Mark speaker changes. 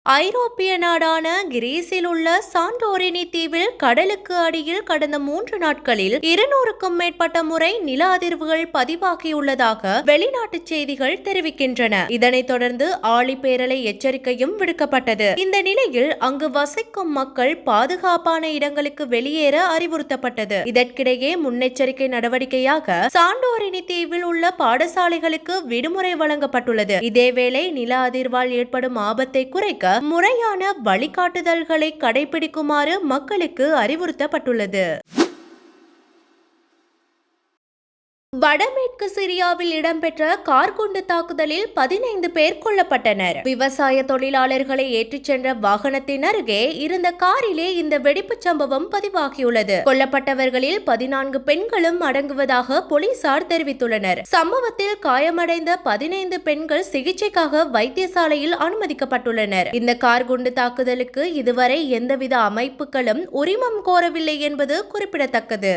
Speaker 1: ஐரோப்பிய நாடான கிரீஸில் உள்ள சாண்டோரினி தீவில் கடலுக்கு அடியில் கடந்த 3 நாட்களில் 200க்கும் மேற்பட்ட முறை நில அதிர்வுகள் பதிவாகியுள்ளதாக வெளிநாட்டு செய்திகள் தெரிவிக்கின்றன. இதனைத் தொடர்ந்து ஆழிப்பேரலை எச்சரிக்கையும் விடுக்கப்பட்டது. இந்த நிலையில் அங்கு வசிக்கும் மக்கள் பாதுகாப்பான இடங்களுக்கு வெளியேற அறிவுறுத்தப்பட்டது. இதற்கிடையே முன்னெச்சரிக்கை நடவடிக்கையாக சாண்டோரினி தீவில் உள்ள பாடசாலைகளுக்கு விடுமுறை வழங்கப்பட்டுள்ளது. இதேவேளை நில அதிர்வால் ஏற்படும் ஆபத்தை குறைக்க முறையான வழிகாட்டுதல்களை கடைபிடிக்குமாறு மக்களுக்கு அறிவுறுத்தப்பட்டுள்ளது. வடமேற்கு சிரியாவில் இடம்பெற்ற கார் குண்டு தாக்குதலில் 15 பேர் கொல்லப்பட்டனர். விவசாய தொழிலாளர்களை ஏற்றிச் சென்ற வாகனத்தின் அருகே இருந்த காரிலே இந்த வெடிப்புச் சம்பவம் பதிவாகியுள்ளது. கொல்லப்பட்டவர்களில் 14 பெண்களும் அடங்குவதாக போலீசார் தெரிவித்துள்ளனர். சம்பவத்தில் காயமடைந்த 15 பெண்கள் சிகிச்சைக்காக வைத்தியசாலையில் அனுமதிக்கப்பட்டுள்ளனர். இந்த கார் குண்டு தாக்குதலுக்கு இதுவரை எந்தவித அமைப்புகளும் உரிமம் கோரவில்லை என்பது குறிப்பிடத்தக்கது.